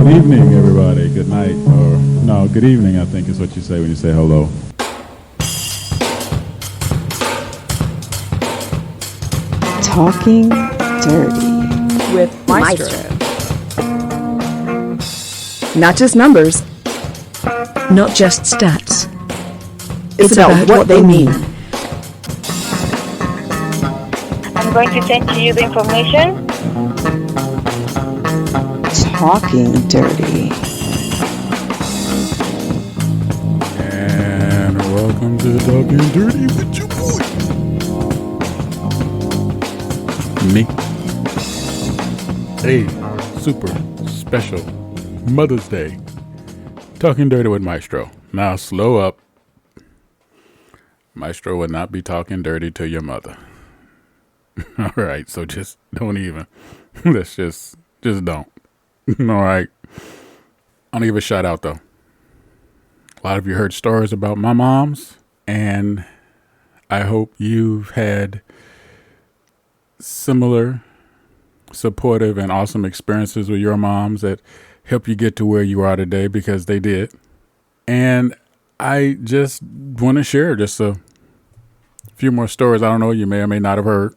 evening, everybody. Good night. Or, no, good evening, I think is what you say when you say hello. Talking Dirty with Maestro. Not just numbers. Not just stats. It's about what they mean. I'm going to send to you the information. Talking Dirty. And welcome to Talking Dirty with your boy. Me. A super special Mother's Day. Talking Dirty with Maestro. Now slow up. Maestro would not be talking dirty to your mother. All right, so just don't even. Let's just don't. All right. I'll give a shout out though. A lot of you heard stories about my moms, and I hope you've had similar supportive and awesome experiences with your moms that help you get to where you are today, because they did. And I just want to share just a few more stories. I don't know, you may or may not have heard.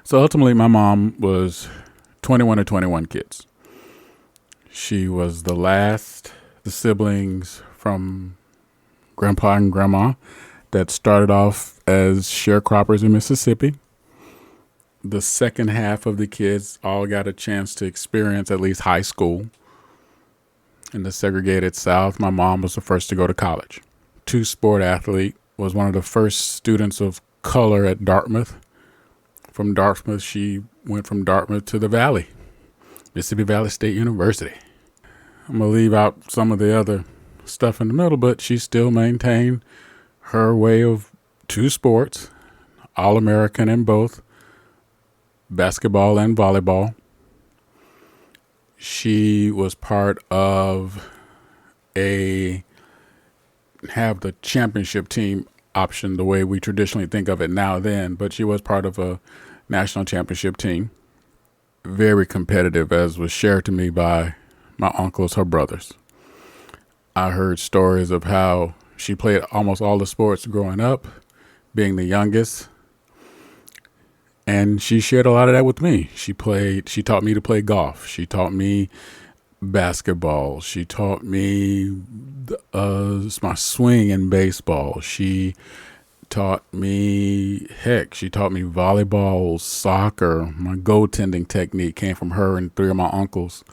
So ultimately, my mom was 21 or 21 kids. She was the last, the siblings from grandpa and grandma that started off as sharecroppers in Mississippi. The second half of the kids all got a chance to experience at least high school. In the segregated South, my mom was the first to go to college. Two-sport athlete, was one of the first students of color at Dartmouth. From Dartmouth, she went from Dartmouth to the Valley, Mississippi Valley State University. I'm going to leave out some of the other stuff in the middle, but she still maintained her way of two sports, All-American in both, basketball and volleyball. She was part of have the championship team option the way we traditionally think of it now then, but she was part of a national championship team. Very competitive, as was shared to me by my uncles, her brothers. I heard stories of how she played almost all the sports growing up, being the youngest. And she shared a lot of that with me. She taught me to play golf. She taught me basketball. She taught me my swing in baseball. She taught me volleyball, soccer. My goaltending technique came from her and three of my uncles.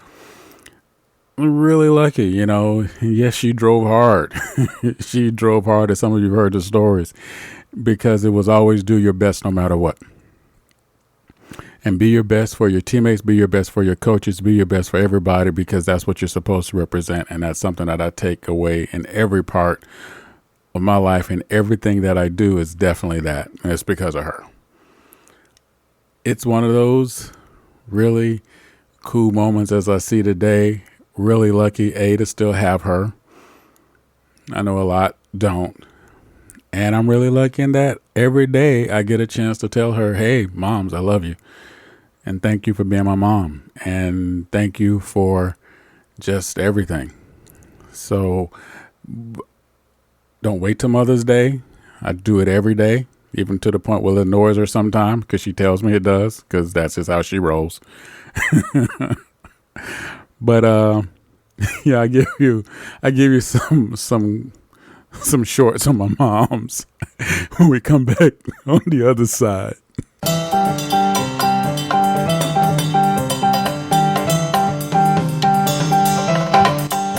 I'm really lucky, you know. Yes, she drove hard. She drove hard, as some of you have heard the stories, because it was always do your best no matter what. And be your best for your teammates, be your best for your coaches, be your best for everybody, because that's what you're supposed to represent. And that's something that I take away in every part of my life, and everything that I do is definitely that. And it's because of her. It's one of those really cool moments as I see today. Really lucky, to still have her. I know a lot don't. And I'm really lucky in that every day I get a chance to tell her, hey, moms, I love you. And thank you for being my mom. And thank you for just everything. So don't wait till Mother's Day. I do it every day, even to the point where it annoys her sometimes, because she tells me it does, because that's just how she rolls. But yeah, I give you some shorts on my mom's when we come back on the other side.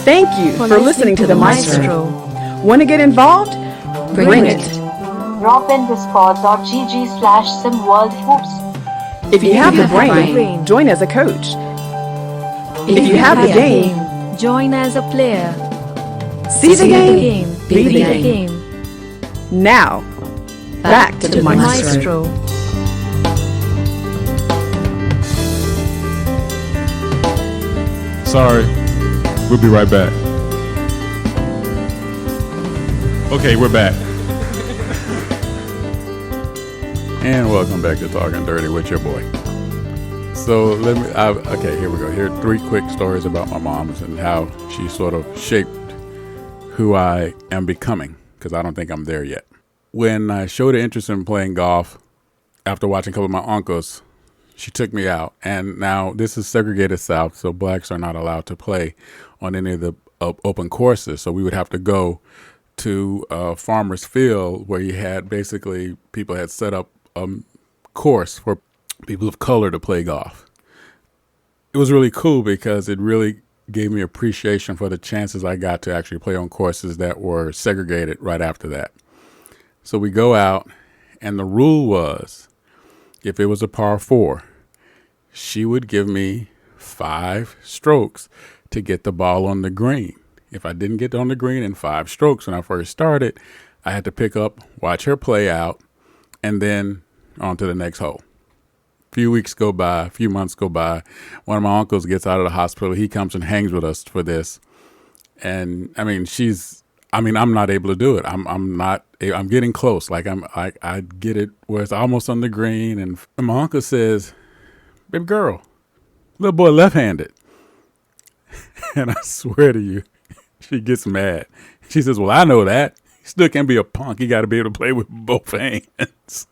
Thank you for listening to the Maestro. Want to get involved? Bring it. Drop in discord.gg/SimWorld Hoops. If you have the brain, join as a coach. If you have the game, join as a player. See the game, be the game. game. Now, back to the Maestro. Sorry. We'll be right back. Okay, we're back. And welcome back to Talking Dirty with your boy. So okay, here we go. Here are 3 quick stories about my mom's and how she sort of shaped who I am becoming, because I don't think I'm there yet. When I showed an interest in playing golf, after watching a couple of my uncles, she took me out. And now this is segregated South, so blacks are not allowed to play on any of the open courses. So we would have to go to a farmer's field where you had basically people had set up a course for people of color to play golf. It was really cool because it really gave me appreciation for the chances I got to actually play on courses that were segregated right after that. So we go out, and the rule was, if it was a par 4, she would give me 5 strokes to get the ball on the green. If I didn't get on the green in 5 strokes when I first started, I had to pick up, watch her play out, and then on to the next hole. A few weeks go by, a few months go by. One of my uncles gets out of the hospital. He comes and hangs with us for this. And I mean, I'm not able to do it. I'm getting close. I get it where it's almost on the green. And my uncle says, "Baby girl, little boy left-handed." And I swear to you, she gets mad. She says, "Well, I know that. He still can't be a punk. You got to be able to play with both hands."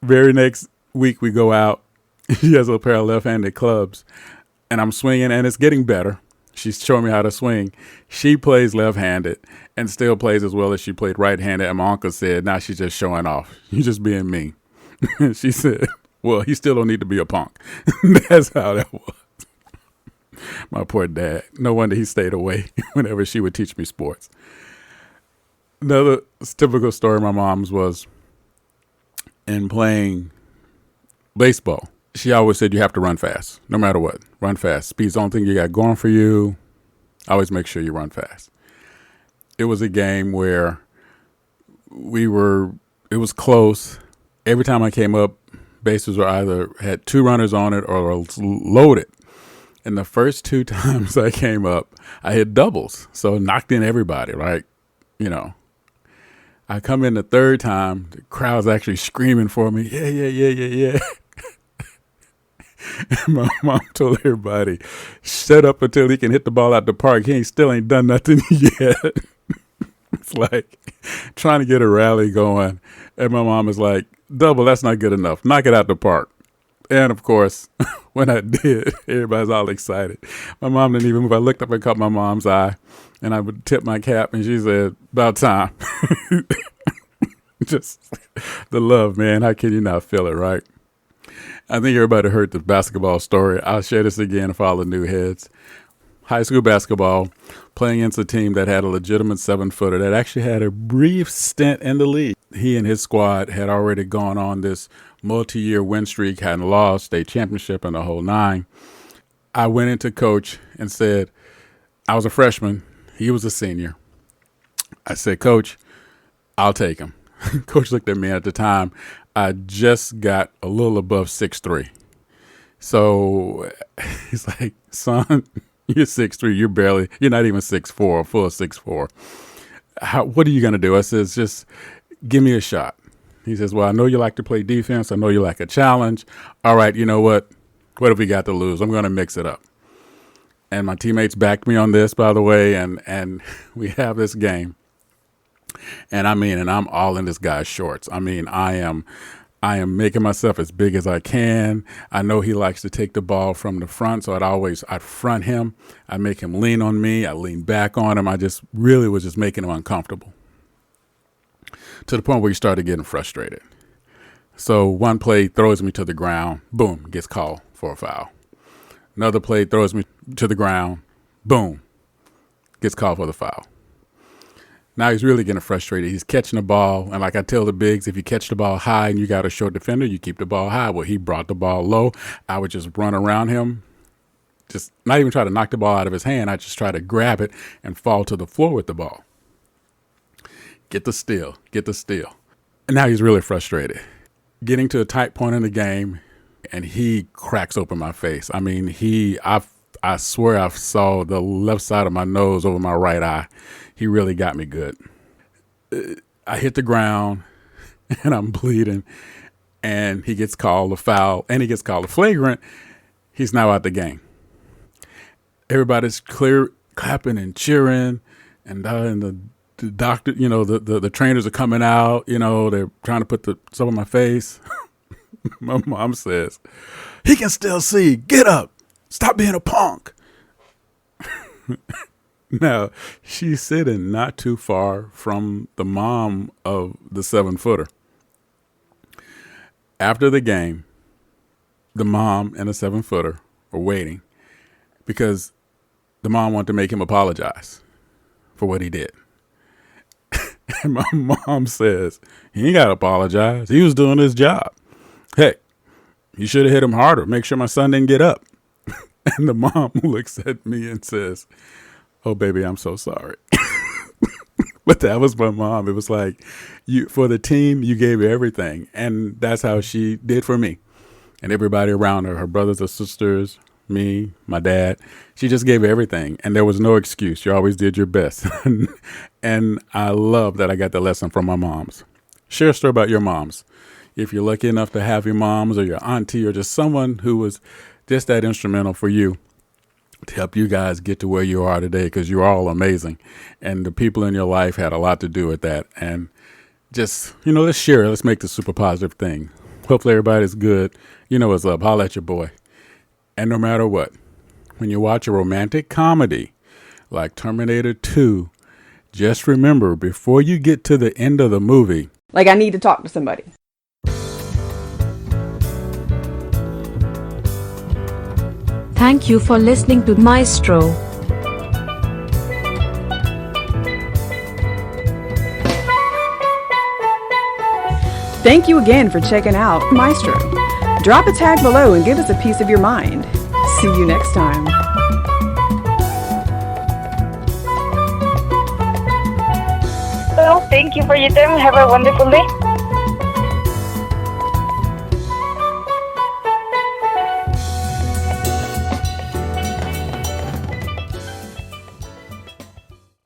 Very next week we go out. She has a pair of left-handed clubs, and I'm swinging, and it's getting better. She's showing me how to swing. She plays left-handed and still plays as well as she played right-handed. And my uncle said, "Now she's just showing off. You're just being mean." She said, "Well, he still don't need to be a punk." That's how that was. My poor dad. No wonder he stayed away whenever she would teach me sports. Another typical story of my mom's was in playing baseball. She always said you have to run fast, no matter what. Run fast. Speed's the only thing you got going for you. Always make sure you run fast. It was a game where it was close. Every time I came up, bases were either had 2 runners on it or loaded. And the first 2 times I came up, I hit doubles. So knocked in everybody, right? I come in the 3rd time, the crowd's actually screaming for me. Yeah. And my mom told everybody, "Shut up until he can hit the ball out the park. He still ain't done nothing yet." It's like trying to get a rally going. And my mom is like, "Double, that's not good enough. Knock it out the park." And of course, when I did, everybody's all excited. My mom didn't even move. I looked up and caught my mom's eye, and I would tip my cap, and she said, "About time." Just the love, man. How can you not feel it, right? I think everybody heard the basketball story. I'll share this again for all the new heads. High school basketball, playing against a team that had a legitimate 7-footer that actually had a brief stint in the league. He and his squad had already gone on this multi-year win streak, hadn't lost, state championship and the whole 9. I went into coach and said, I was a freshman. He was a senior. I said, "Coach, I'll take him." Coach looked at me at the time. I just got a little above 6'3". So he's like, "Son, you're 6'3". You're not even 6'4", a full 6'4". What are you going to do? I says, "Just give me a shot." He says, "Well, I know you like to play defense. I know you like a challenge. All right, you know what? What have we got to lose? I'm going to mix it up." And my teammates backed me on this, by the way, and we have this game. And I'm all in this guy's shorts. I am making myself as big as I can. I know he likes to take the ball from the front, so I'd front him. I'd make him lean on me. I lean back on him. I just really was just making him uncomfortable to the point where he started getting frustrated. So one play throws me to the ground. Boom, gets called for a foul. Another play throws me to the ground. Boom, gets called for the foul. Now he's really getting frustrated. He's catching the ball. And like I tell the bigs, if you catch the ball high and you got a short defender, you keep the ball high. Well, he brought the ball low. I would just run around him, just not even try to knock the ball out of his hand. I just try to grab it and fall to the floor with the ball. Get the steal. And now he's really frustrated. Getting to a tight point in the game, and he cracks open my face. I swear I saw the left side of my nose over my right eye. He really got me good. I hit the ground and I'm bleeding. and he gets called a foul, and he gets called a flagrant. He's now out the game. Everybody's clear, clapping and cheering, and the doctor, the trainers are coming out. They're trying to put some on my face. My mom says, "He can still see. Get up. Stop being a punk." Now, she's sitting not too far from the mom of the 7-footer. After the game, the mom and the 7-footer were waiting because the mom wanted to make him apologize for what he did. And my mom says, "He ain't got to apologize. He was doing his job. Hey, you should have hit him harder. Make sure my son didn't get up." And the mom looks at me and says, "Oh, baby, I'm so sorry." But that was my mom. It was like, for the team, you gave everything. And that's how she did for me and everybody around her brothers or sisters, me, my dad. She just gave everything. And there was no excuse. You always did your best. And I love that I got the lesson from my moms. Share a story about your moms. If you're lucky enough to have your moms or your auntie or just someone who was just that instrumental for you to help you guys get to where you are today, because you're all amazing. And the people in your life had a lot to do with that. And just, let's share it. Let's make this super positive thing. Hopefully everybody's good. You know what's up. Holla at your boy. And no matter what, when you watch a romantic comedy like Terminator 2, just remember, before you get to the end of the movie, Like, I need to talk to somebody. Thank you for listening to Maestro. Thank you again for checking out Maestro. Drop a tag below and give us a piece of your mind. See you next time. Well, thank you for your time. Have a wonderful day.